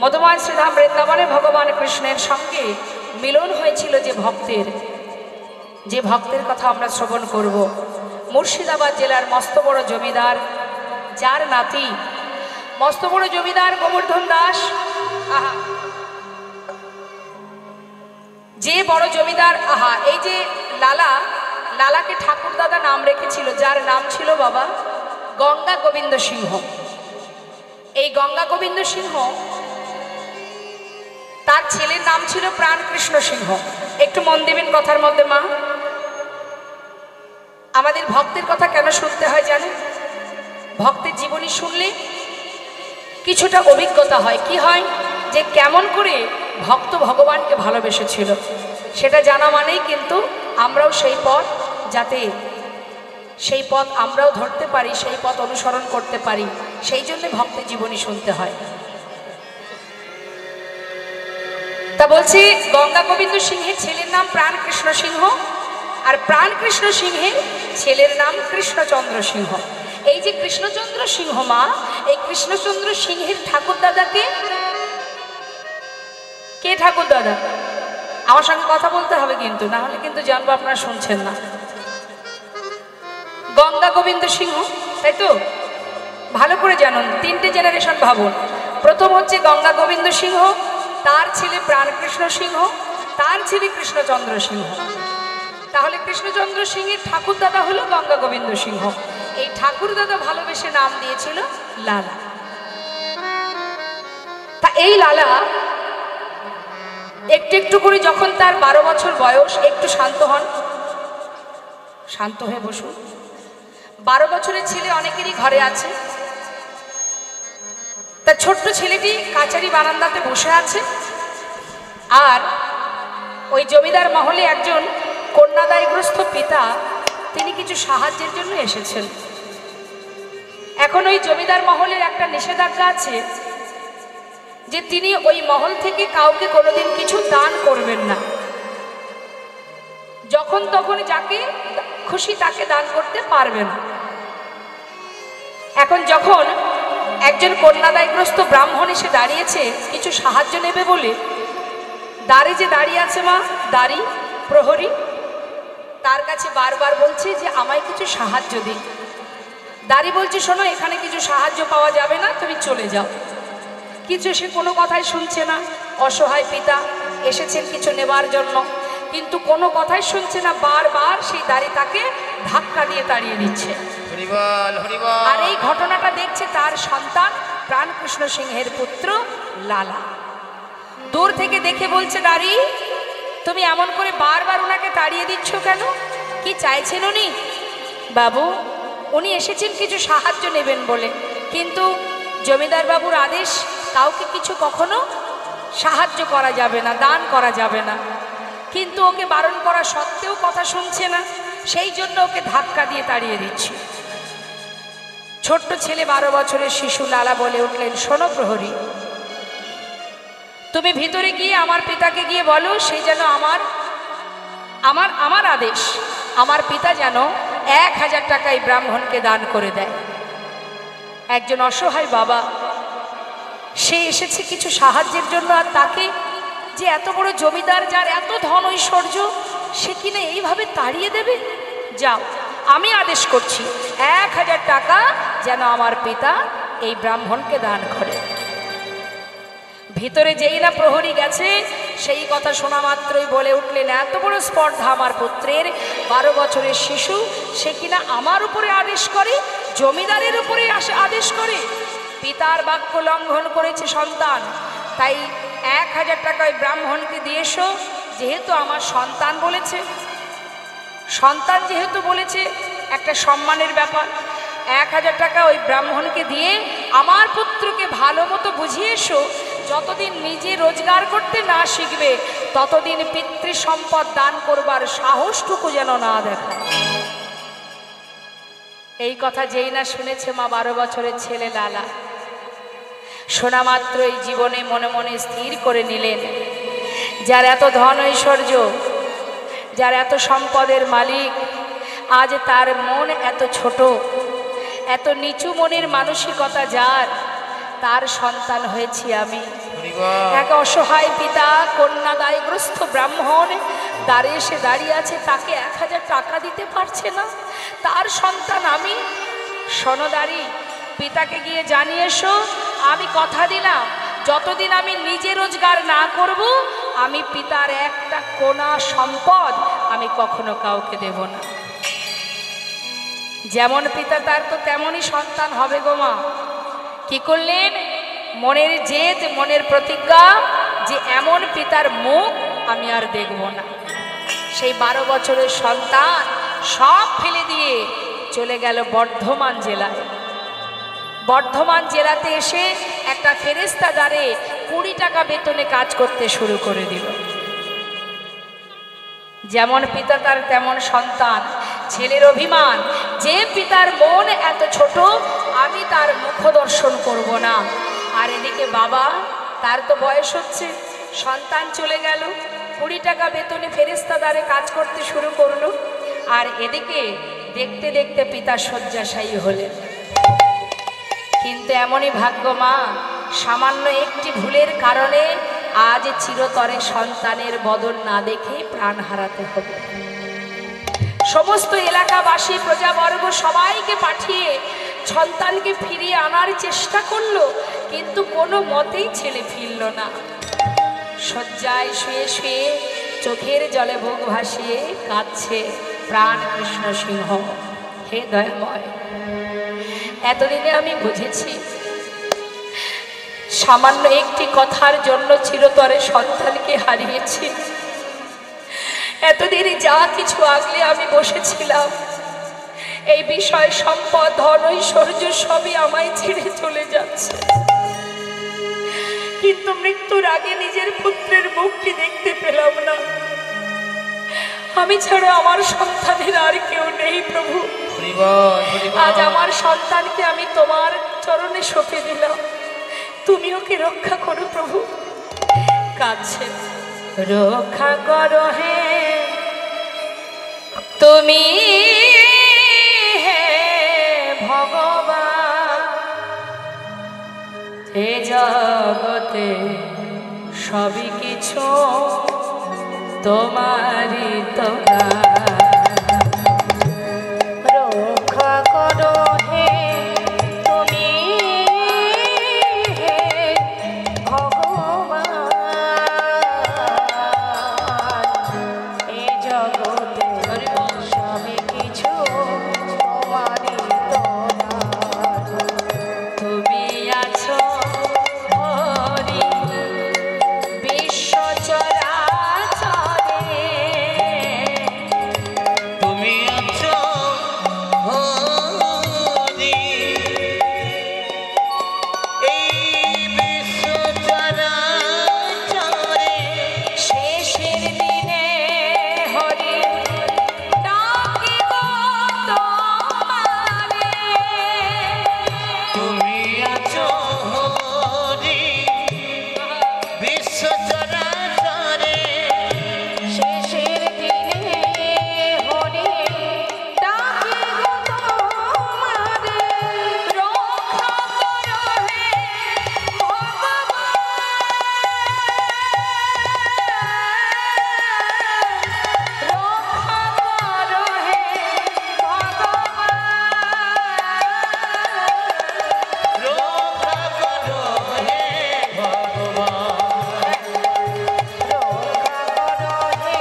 মধুময় শ্রীধাম বৃন্দাবনে ভগবান কৃষ্ণের সঙ্গে মিলন হয়েছিল যে ভক্তের কথা আমরা শ্রবণ করব। মুর্শিদাবাদ জেলার মস্ত বড় জমিদার, যার নাতি মস্ত বড় জমিদার গোবর্ধন দাস, যে বড় জমিদার, এই যে লালাকে ঠাকুরদাদা নাম রেখেছিল, যার নাম ছিল বাবা গঙ্গা গোবিন্দ সিংহ। এই গঙ্গা গোবিন্দ সিংহ, তার ছেলের নাম ছিল প্রাণকৃষ্ণ সিংহ। একটু মন দেবেন কথার মধ্যে মা। আমাদের ভক্তের কথা কেন শুনতে হয় জানেন? ভক্তের জীবনী শুনলে কিছুটা অভিজ্ঞতা হয়। কি হয়? যে কেমন করে ভক্ত ভগবানকে ভালোবেসেছিল সেটা জানা মানেই কিন্তু আমরাও সেই পথ, যাতে সেই পথ আমরাও ধরতে পারি, সেই পথ অনুসরণ করতে পারি, সেই জন্য ভক্তের জীবনী শুনতে হয়। তা বলছি, গঙ্গা গোবিন্দ সিংহের ছেলের নাম প্রাণকৃষ্ণ সিংহ, আর প্রাণকৃষ্ণ সিংহের ছেলের নাম কৃষ্ণচন্দ্র সিংহ। এই যে কৃষ্ণচন্দ্র সিংহ মা, এই কৃষ্ণচন্দ্র সিংহের ঠাকুরদাদাকে কে? ঠাকুরদাদা আমার সঙ্গে কথা বলতে হবে কিন্তু, না হলে কিন্তু জানবো আপনারা শুনছেন না। গঙ্গা গোবিন্দ সিংহ, তাই তো? ভালো করে জানুন, তিনটে জেনারেশন ভাবুন। প্রথম হচ্ছে গঙ্গা গোবিন্দ সিংহ, তার ছেলে প্রাণকৃষ্ণ সিংহ, তার ছেলে কৃষ্ণচন্দ্র সিংহ। তাহলে কৃষ্ণচন্দ্র সিংহের ঠাকুরদাদা হলো গঙ্গা গোবিন্দ সিংহ। এই ঠাকুরদাদা ভালোবেসে নাম দিয়েছিল লালা। তা এই লালা একটু একটু করে যখন তার 12 বছর বয়স, একটু শান্ত হন, শান্ত হয়ে বসুন। 12 বছরের ছেলে অনেকেরই ঘরে আছে। তার ছোট্ট ছেলেটি কাচারি বারান্দাতে বসে আছে, আর ওই জমিদার মহলে একজন কন্যাদায়গ্রস্ত পিতা, তিনি কিছু সাহায্যের জন্য এসেছেন। এখন ওই জমিদার মহলের একটা নিষেধাজ্ঞা আছে যে তিনি ওই মহল থেকে কাউকে কোনোদিন কিছু দান করবেন না, যখন তখন যাকে খুশি তাকে দান করতে পারবেন। এখন যখন একজন কন্যাদায়গ্রস্ত ব্রাহ্মণ এসে দাঁড়িয়েছে কিছু সাহায্য নেবে বলে, দাঁড়ি যে দাঁড়িয়ে আছে মা, দাঁড়ি প্রহরী, তার কাছে বারবার বলছে যে আমায় কিছু সাহায্য দিন। দাঁড়ি বলছে, শোনো, এখানে কিছু সাহায্য পাওয়া যাবে না, তুমি চলে যাও। কিছু সে কোনো কথাই শুনছে না। অসহায় পিতা এসেছেন কিছু নেবার জন্য, কিন্তু কোনো কথাই শুনছে না। বারবার সেই দাঁড়ি তাকে ধাক্কা দিয়ে তাড়িয়ে দিচ্ছে। আর এই ঘটনাটা দেখছে তার সন্তান প্রাণকৃষ্ণ সিংহের পুত্র লালা। দূর থেকে দেখে বলছে, দাঁড়ি, তুমি এমন করে বারবার ওনাকে তাড়িয়ে দিচ্ছ কেন? কি চাইছেন উনি? বাবু, উনি এসেছেন কিছু সাহায্য নেবেন বলে, কিন্তু জমিদার বাবুর আদেশ কাউকে কিছু কখনো সাহায্য করা যাবে না, দান করা যাবে না। কিন্তু ওকে বারণ করা সত্ত্বেও কথা শুনছে না, সেই জন্য ওকে ধাক্কা দিয়ে তাড়িয়ে দিচ্ছি। ছোট্ট ছেলে 12 বছরের শিশু লালা বলে উঠলেন, শোনো প্রহরী, তুমি ভিতরে গিয়ে আমার পিতাকে গিয়ে বলো, সেই যেন আমার আদেশ, আমার পিতা যেন 1000 টাকা এই ব্রাহ্মণকে দান করে দেয়। একজন অসহায় বাবা, সে এসেছে কিছু সাহায্যের জন্য, আর তাকে যে এত বড় জমিদার, যার এত ধন ঐশ্বর্য, সে কিনা এইভাবে তাড়িয়ে দেবে? যাও, আমি আদেশ করছি 1000 টাকা যেন আমার পিতা এই ব্রাহ্মণকে দান করে। ভিতরে যেই না প্রহরী গেছে, সেই কথা শোনা মাত্রই বলে উঠলেন, এত বড় স্পর্ধা আমার পুত্রের, 12 বছরের শিশু, সে কিনা আমার উপরে আদেশ করে, জমিদারের উপরে আদেশ করে। পিতার বাক্য লঙ্ঘন করেছে সন্তান, তাই 1000 টাকা ওই ব্রাহ্মণকে দিয়ে এসো। যেহেতু আমার সন্তান বলেছে, সন্তান যেহেতু বলেছে, একটা সম্মানের ব্যাপার। 1000 টাকা ওই ব্রাহ্মণকে দিয়ে আমার পুত্রকে ভালো মতো বুঝিয়ে এসো, যতদিন নিজে রোজগার করতে না শিখবে ততদিন পিতৃ সম্পদ দান করবার সাহসটুকু যেন না দেখায়। এই কথা যেই না শুনেছে মা 12 বছরের ছেলে লালা, শোনা মাত্রই জীবনে মনে মনে স্থির করে নিলেন, যার এত ধন ঐশ্বর্য, যার এত সম্পদের মালিক, আজ তার মন এত ছোট, এত নিচু মনের মানসিকতা যার, তার সন্তান হয়েছি আমি। এক অসহায় পিতা কন্যাদায়গ্রস্ত ব্রাহ্মণ দ্বারে এসে দাঁড়িয়ে আছে, তাকে 1000 টাকা দিতে পারছে না, তার সন্তান আমি। সনদারি পিতাকে গিয়ে জানিয়ে এসো, আমি কথা দিলাম যতদিন আমি নিজে রোজগার না করব আমি পিতার একটা কোনা সম্পদ আমি কখনো কাউকে দেব না। যেমন পিতা তার তো তেমনই সন্তান হবে গো মা। কি করলেন? মনের জেদ, মনের প্রতিজ্ঞা যে এমন পিতার মুখ আমি আর দেখব না। সেই 12 বছরের সন্তান সব ফেলে দিয়ে চলে গেল বর্ধমান জেলায়। বর্ধমান জেলাতে এসে একটা ফেরেস্তা দ্বারে 20 টাকা বেতনে কাজ করতে শুরু করে দিল। যেমন পিতা তার তেমন সন্তান। ছেলের অভিমান যে পিতার মন এত ছোট আমি তার মুখ দর্শন করব না। আর এদিকে বাবা, তার তো বয়স হচ্ছে, সন্তান চলে গেল, 20 টাকা বেতনে ফেরেস্তা দ্বারে কাজ করতে শুরু করলো। আর এদিকে দেখতে দেখতে পিতা শয্যাশায়ী হলেন। কিন্তু এমনই ভাগ্য মা, সামান্য একটি ভুলের কারণে আজ চিরতরে সন্তানের বদল না দেখে প্রাণ হারাতে হবে। সমস্ত এলাকাবাসী প্রজাবর্গ সবাইকে পাঠিয়ে সন্তানকে ফিরিয়ে আনার চেষ্টা করলো, কিন্তু কোনো মতেই ছেলে ফিরল না। শয্যায় শুয়ে শুয়ে চোখের জলে বুক ভাসিয়ে কাঁদছে প্রাণ কৃষ্ণ সিংহ। হে দয়াময়, এতদিনে আমি বুঝেছি সামান্য একটি কথার জন্য চিরতরে সন্তানকে হারিয়েছি। এতদিনই যা কিছু আগলে আমি বসেছিলাম, এই বিষয় সম্পদ ধন ঐশ্বর্য সবই আমায় ছেড়ে চলে যাচ্ছে, কিন্তু মৃত্যুর আগে নিজের পুত্রের মুখটি দেখতে পেলাম না। আমি ছাড়া আমার সন্তানের আর কেউ নেই প্রভু। আজ আমার সন্তানকে আমি তোমার চরণে সঁপে দিলাম, তুমি ওকে রক্ষা করো প্রভু। কাছে রক্ষা করো হে তুমি, হে ভগবান। হে জগতে সবই কিছু তোমারই তো রক্ষা করো হে তুমি, হে ভগবান। এ জগতে সবই কিছু তোমারই তো তুমি আছো হরি বিশ্ব চরাচরে, তুমি আছো হরি এই বিশ্ব চরাচরে। শেষের দিনে হরি ডাকিব তোমারে, তুমি আছো হরি বিশ্ব চরাচরে। শেষের দিনে হরি ডাকিব তোমারে। রক্ষা করো হে ভগবান, রক্ষা করো হে ভগবান। রক্ষা করো হে ভগবান। রক্ষা করো হে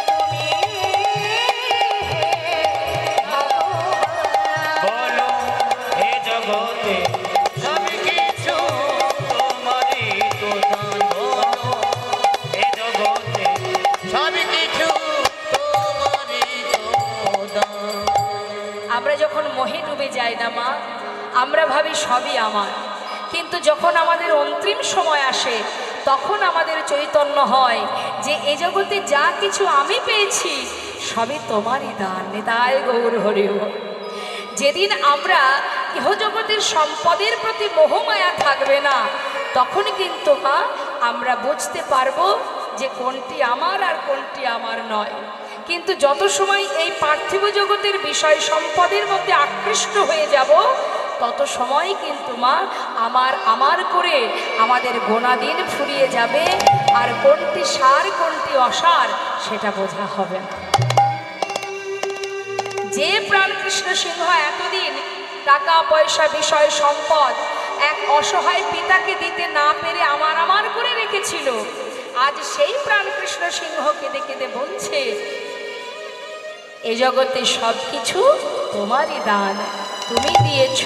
তুমি, হে ভগবান। বলো হে জগতে সবই কিছু তোমারই তো দান। বলো হে জগতে সবই কিছু তোমারই তো দান। আমরা যখন মোহে ডুবে যাই না মা, আমরা ভাবি সবই আমার, কিন্তু যখন আমাদের অন্তিম সময় আসে তখন আমাদের চৈতন্য হয় যে এ জগতে যা কিছু আমি পেয়েছি সবই তোমারই দান। নিতাই গৌর হরি বল। যেদিন আমরা ইহজগতের সম্পদের প্রতি মোহমায়া থাকবে না, তখন কিন্তু মা আমরা বুঝতে পারবো যে কোনটি আমার আর কোনটি আমার নয়। কিন্তু যত সময় এই পার্থিব জগতের বিষয় সম্পদের মধ্যে আকৃষ্ট হয়ে যাব, তত সময় কিন্তু মা আমার আমার করে আমাদের গোনা দিন ফুরিয়ে যাবে, আর কোনটি সার কোনটি অসার সেটা বোঝা হবে না। যে প্রাণকৃষ্ণ সিংহ এতদিন টাকা পয়সা বিষয় সম্পদ এক অসহায় পিতাকে দিতে না পেরে আমার আমার করে রেখেছিল, আজ সেই প্রাণকৃষ্ণ সিংহ কেঁদে কেঁদে বলছে, এ জগতে সব কিছু তোমারই দান, তুমি দিয়েছ,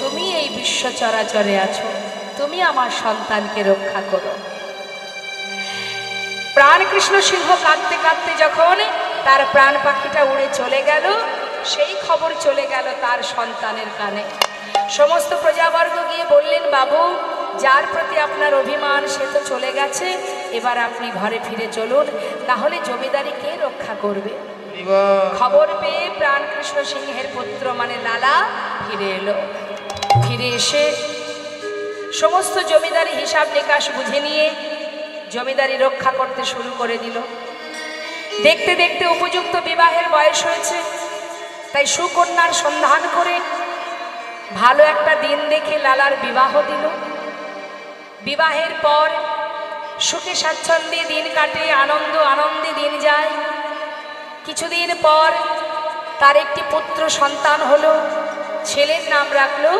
তুমি এই বিশ্ব চরাচরে আছো, তুমি আমার সন্তানকে রক্ষা করো। প্রাণকৃষ্ণ সিংহ কাঁদতে কাঁদতে যখন তার প্রাণ পাখিটা উড়ে চলে গেল, সেই খবর চলে গেল তার সন্তানের কানে। সমস্ত প্রজাবর্গ গিয়ে বললেন, বাবু, যার প্রতি আপনার অভিমান সে তো চলে গেছে, এবার আপনি ঘরে ফিরে চলুন, তাহলে জমিদারি কে রক্ষা করবে। খবর পেয়ে প্রাণকৃষ্ণ সিংহের পুত্র মানে লালা ফিরে এলো। ফিরে এসে সমস্ত জমিদারি হিসাব নিকাশ বুঝে নিয়ে জমিদারি রক্ষা করতে শুরু করে দিল। দেখতে দেখতে উপযুক্ত বিবাহের বয়স হয়েছে, তাই সুকন্যার সন্ধান করে ভালো একটা দিন দেখে লালার বিবাহ দিল। বিবাহের পর সুখে স্বাচ্ছন্দ্যে দিন কাটে, আনন্দে দিন যায়। কিছুদিন পর তার একটি পুত্র সন্তান হলো, ছেলের নাম রাখলো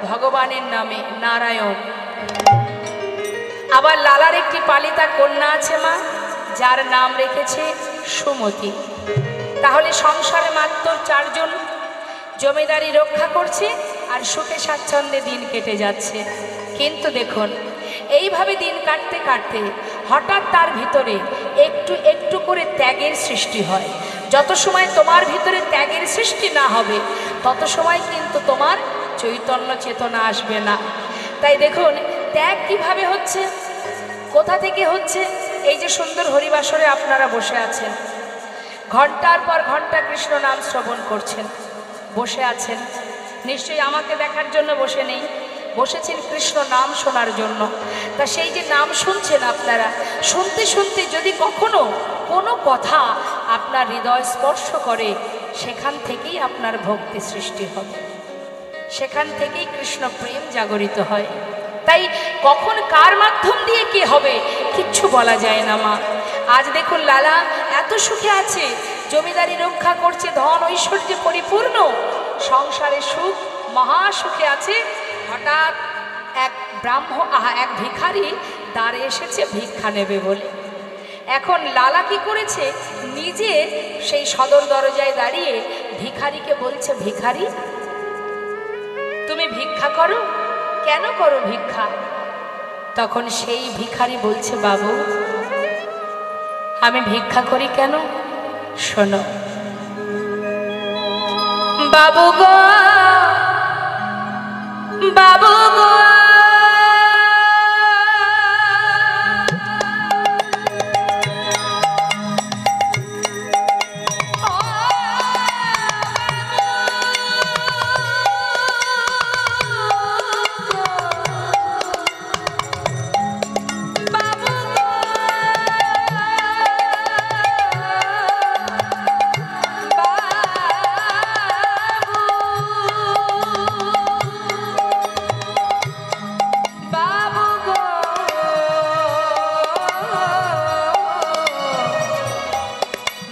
ভগবানের নামে নারায়ণ। আবার লালার একটি পালিতা কন্যা আছে মা, যার নাম রেখেছে সুমতি। তাহলে সংসারে মাত্র 4 জন, জমিদারি রক্ষা করছে আর সুখে স্বাচ্ছন্দ্যে দিন কেটে যাচ্ছে। কিন্তু দেখুন, এইভাবে দিন কাটতে কাটতে হঠাৎ তার ভিতরে একটু একটু করে ত্যাগের সৃষ্টি হয়। যত সময় তোমার ভিতরে ত্যাগের সৃষ্টি না হবে, তত সময় কিন্তু তোমার চৈতন্য চেতনা আসবে না। তাই দেখুন, ত্যাগ কিভাবে হচ্ছে, কোথা থেকে হচ্ছে। এই যে সুন্দর হরিবাসরে আপনারা বসে আছেন, ঘন্টার পর ঘন্টা কৃষ্ণ নাম শ্রবণ করছেন, বসে আছেন, নিশ্চয়ই আমাকে দেখার জন্য বসে নেই, বসেছেন কৃষ্ণ নাম শোনার জন্য। তা সেই যে নাম শুনছেন আপনারা, শুনতে শুনতে যদি কখনো কোনো কথা আপনার হৃদয় স্পর্শ করে, সেখান থেকেই আপনার ভক্তি সৃষ্টি হবে, সেখান থেকেই কৃষ্ণ প্রেম জাগরিত হয়। তাই কখন কার মাধ্যম দিয়ে কি হবে কিচ্ছু বলা যায় না মা। আজ দেখুন, লালা এত সুখে আছে, জমিদারি রক্ষা করছে, ধন ঐশ্বর্যে পরিপূর্ণ, সংসারে সুখ, মহা সুখে আছে। হঠাৎ এক ভিখারি দ্বারে এসেছে ভিক্ষা নেবে বলে। এখন লালা কি করেছে, নিজে সেই সদর দরজায় দাঁড়িয়ে ভিখারিকে বলছে, ভিখারি তুমি ভিক্ষা করো, কেন করো ভিক্ষা? তখন সেই ভিখারি বলছে, বাবু আমি ভিক্ষা করি কেন, শোনো। বাবু গো, বাবু গো,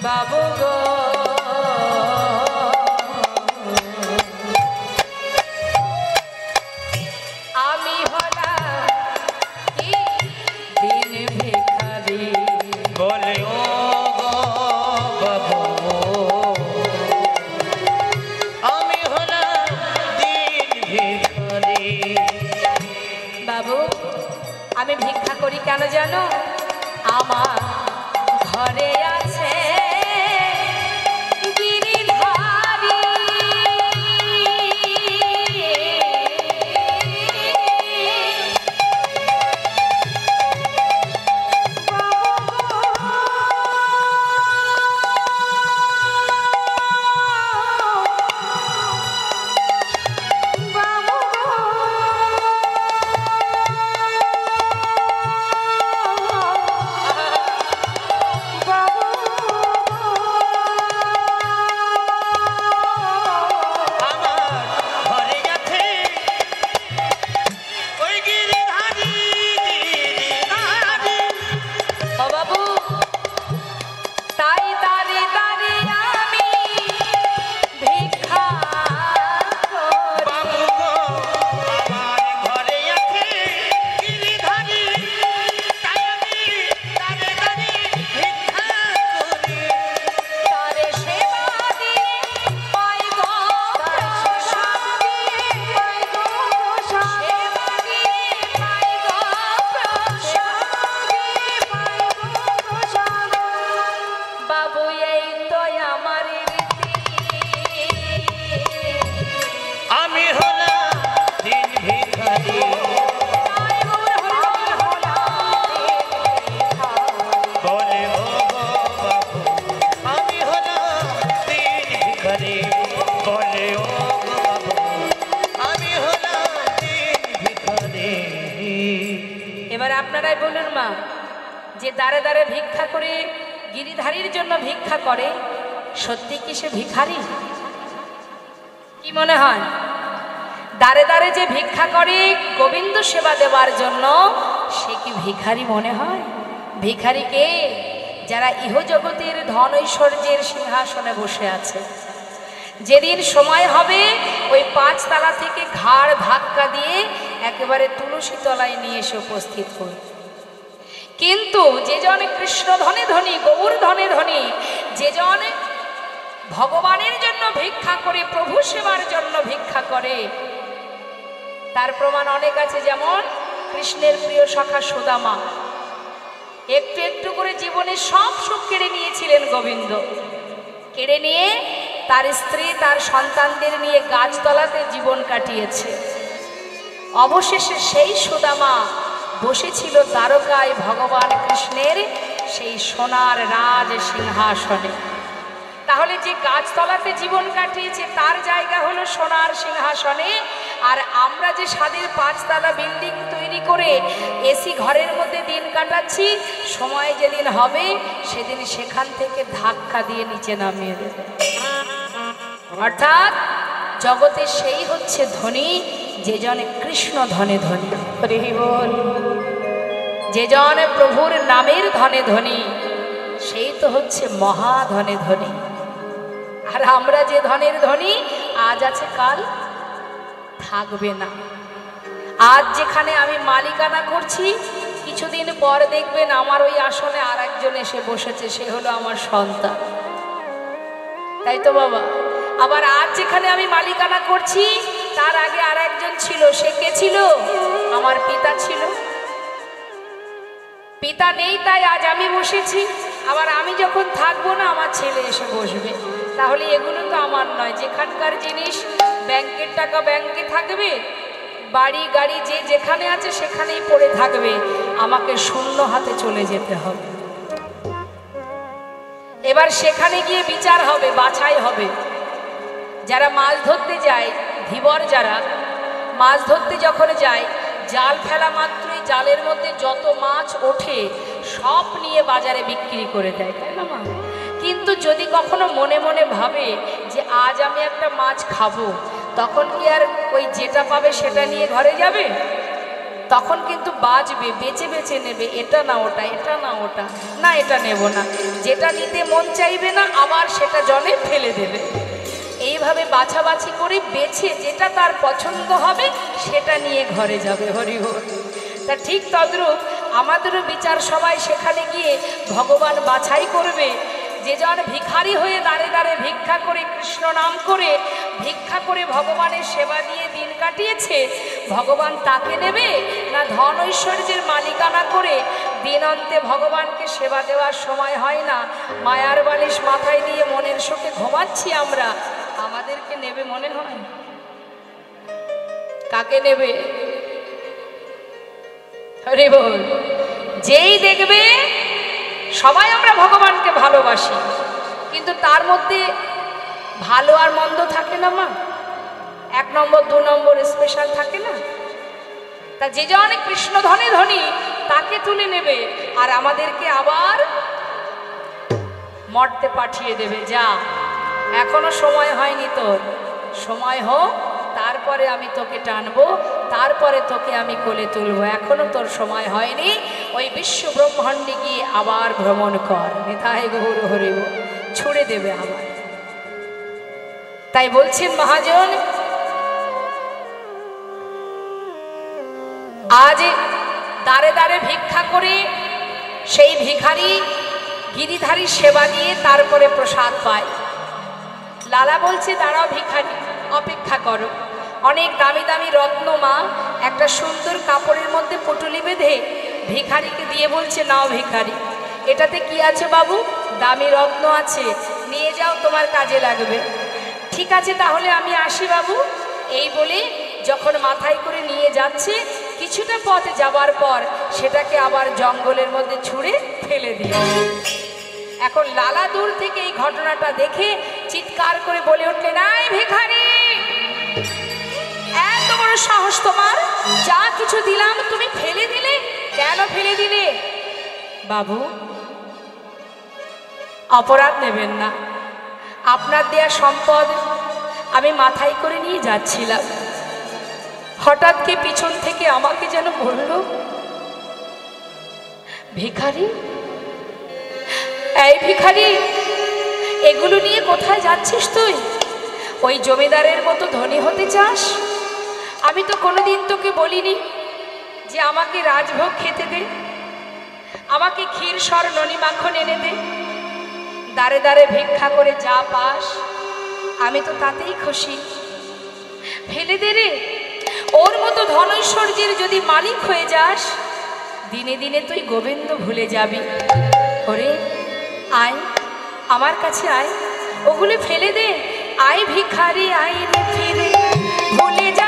বাবু গো, আমি হলাম কি দিন ভিখারি বলে, ও গো বাবু, আমি হলাম দিন ভিখারি। বাবু আমি ভিক্ষা করি কেন জানো? আমার ঘরে আছে গিরিধারী, বাবু আপনারাই বলুন মা, যে দ্বারে দ্বারে ভিক্ষা করে গিরিধারীর জন্য ভিক্ষা করে, সত্যি কি সে ভিখারি? কি মনে হয়? দ্বারে দ্বারে যে ভিক্ষা করে গোবিন্দ সেবা দেওয়ার জন্য, সে কি ভিখারি মনে হয়? ভিখারিকে যারা ইহজগতের ধন ঐশ্বর্যের সিংহাসনে বসে আছে, যেদিন সময় হবে ওই 5 তালা থেকে ঘাড় ধাক্কা দিয়ে একেবারে তুলসী তলায় নিয়ে এসে উপস্থিত করবে। কিন্তু যে জন কৃষ্ণ ধনে ধনী, গৌর ধনে ধনী, যে জন ভগবানের জন্য ভিক্ষা করে, প্রভু সেবার জন্য ভিক্ষা করে, তার প্রমাণ অনেক আছে। যেমন কৃষ্ণের প্রিয় সখা সুদামা একটু একটু করে জীবনের সব সুখ কেড়ে নিয়েছিলেন গোবিন্দ। কেড়ে নিয়ে তার স্ত্রী, তার সন্তানদের নিয়ে গাছতলাতে জীবন কাটিয়েছে। অবশেষে সেই সুদামা বসেছিল দ্বারকায় ভগবান কৃষ্ণের সেই সোনার রাজ সিংহাসনে। তাহলে যে গাছতলাতে জীবন কাটিয়েছে তার জায়গা হলো সোনার সিংহাসনে, আর আমরা যে স্বাদের 5 তালা বিল্ডিং তৈরি করে এসি ঘরের মধ্যে দিন কাটাচ্ছি, সময় যেদিন হবে সেদিন সেখান থেকে ধাক্কা দিয়ে নিচে নামিয়ে দেবে। অর্থাৎ জগতে সেই হচ্ছে ধনী যে জন কৃষ্ণ ধনে ধনী, যে জন প্রভুর নামের ধনে ধনী, সেই তো হচ্ছে মহাধনে ধনী। আর আমরা যে ধনের ধনী, আজ আছে কাল থাকবে না। আজ যেখানে আমি মালিকানা করছি, কিছুদিন পর দেখবেন আমার ওই আসনে আর একজন এসে বসেছে, সে হলো আমার সন্তান। তাই তো বাবা? আবার আজ যেখানে আমি মালিকানা করছি, তার আগে আর একজন ছিল, সে কে ছিল? আমার পিতা ছিল। পিতা নেই তাই আজ আমি বসেছি, আবার আমি যখন থাকবো না আমার ছেলে এসে বসবে। তাহলে এগুলো তো আমার নয়। যেখানকার জিনিস, ব্যাংকের টাকা ব্যাংকে থাকবে, বাড়ি গাড়ি যে যেখানে আছে সেখানেই পড়ে থাকবে, আমাকে শূন্য হাতে চলে যেতে হবে। এবার সেখানে গিয়ে বিচার হবে, বাছাই হবে। যারা মাছ ধরতে যায়, ধীবর যারা মাছ ধরতে যখন যায়, জাল ফেলা মাত্রই জালের মধ্যে যত মাছ ওঠে সব নিয়ে বাজারে বিক্রি করে দেয়, তাই না মা? কিন্তু যদি কখনো মনে মনে ভাবে যে আজ আমি একটা মাছ খাবো, তখন কি আর ওই যেটা পাবে সেটা নিয়ে ঘরে যাবে? তখন কিন্তু বাজবে, বেছে বেছে নেবে, এটা না ওটা, এটা না ওটা, না এটা নেব না। যেটা নিতে মন চাইবে না আবার সেটা জলে ফেলে দেবে। এইভাবে বাছাবাছি করে বেছে যেটা তার পছন্দ হবে সেটা নিয়ে ঘরে যাবে। হরি হরি। তা ঠিক তদ্রূপ আমাদেরও বিচার সবাই সেখানে গিয়ে ভগবান বাছাই করবে। যে জন ভিখারি হয়ে দাঁড়ে দাঁড়ে ভিক্ষা করে, কৃষ্ণ নাম করে ভিক্ষা করে ভগবানের সেবা দিয়ে দিন কাটিয়েছে, ভগবান তাকে নেবে, না ধন ঐশ্বর্যের মালিকানা করে দিন অন্তে ভগবানকে সেবা দেওয়ার সময় হয় না, মায়ার বালিশ মাথায় দিয়ে মনের শোকে ঘুমাচ্ছি আমরা, আমাদেরকে নেবে মনে হয়? কাকে নেবে? হরি বল। যেই দেখবে সবাই আমরা ভগবানকে ভালোবাসি, কিন্তু তার মধ্যে ভালো আর মন্দ থাকে না মা? 1 নম্বর 2 নম্বর স্পেশাল থাকে না? তা যে জন কৃষ্ণ ধনে ধনী তাকে তুলে নেবে, আর আমাদেরকে আবার মর্তে পাঠিয়ে দেবে। যা, এখনো সময় হয়নি তোর, সময় হোক, তারপরে আমি তোকে টানবো, তারপরে তোকে আমি কোলে তুলবো, এখনো তোর সময় হয়নি। ওই বিশ্ব ব্রহ্মাণ্ডে গিয়ে আবার ভ্রমণ কর। নিতাই গৌর হরি বল। ছুড়ে দেবে আবার। তাই বলছেন মহাজন, আজ দাঁড়ে দাঁড়ে ভিক্ষা করে সেই ভিখারি গিরিধারী সেবা দিয়ে তারপরে প্রসাদ পায়। লালা বলছে, দাঁড়াও ভিখারি, অপেক্ষা করো। অনেক দামি দামি রত্ন মা একটা সুন্দর কাপড়ের মধ্যে পুটুলি বেঁধে ভিখারিকে দিয়ে বলছে, নাও ভিখারি, এটাতে কি আছে বাবু? দামি রত্ন আছে, নিয়ে যাও, তোমার কাজে লাগবে। ঠিক আছে, তাহলে আমি আসি বাবু। এই বলে যখন মাথায় করে নিয়ে যাচ্ছে, কিছুটা পথ যাবার পর সেটাকে আবার জঙ্গলের মধ্যে ছুঁড়ে ফেলে দিয়ে। এখন লালা দূর থেকে এই ঘটনাটা দেখে চিৎকার করে বলে উঠলেন, আয় ভিখারি, এত বড় সাহস তোমার, যা কিছু দিলাম তুমি ফেলে দিলে, কেন ফেলে দিলে? বাবু, অপরাধ নেবেন না। আপনার দেয়া সম্পদ আমি মাথায় করে নিয়ে যাচ্ছিলাম, হঠাৎ কি পিছন থেকে আমাকে যেন বলল, ভিখারি, এই ভিখারি, এগুলো নিয়ে কোথায় যাচ্ছিস তুই? ওই জমিদারের মতো ধনী হতে চাস? আমি তো কোনোদিন তোকে বলিনি যে আমাকে রাজভোগ খেতে দে, আমাকে ক্ষীর সর ননি মাখন এনে দে। দাঁড়ে দাঁড়ে ভিক্ষা করে যা পাস আমি তো তাতেই খুশি। ফেলে দে রে। ওর মতো ধনৈশ্বর্যের যদি মালিক হয়ে যাস, দিনে দিনে তুই গোবিন্দ ভুলে যাবি। ওরে আয়, আমার কাছে আয়, ওগুলো ফেলে দে। আয় ভিখারি, আয় রে ফিরে, ভুলে যা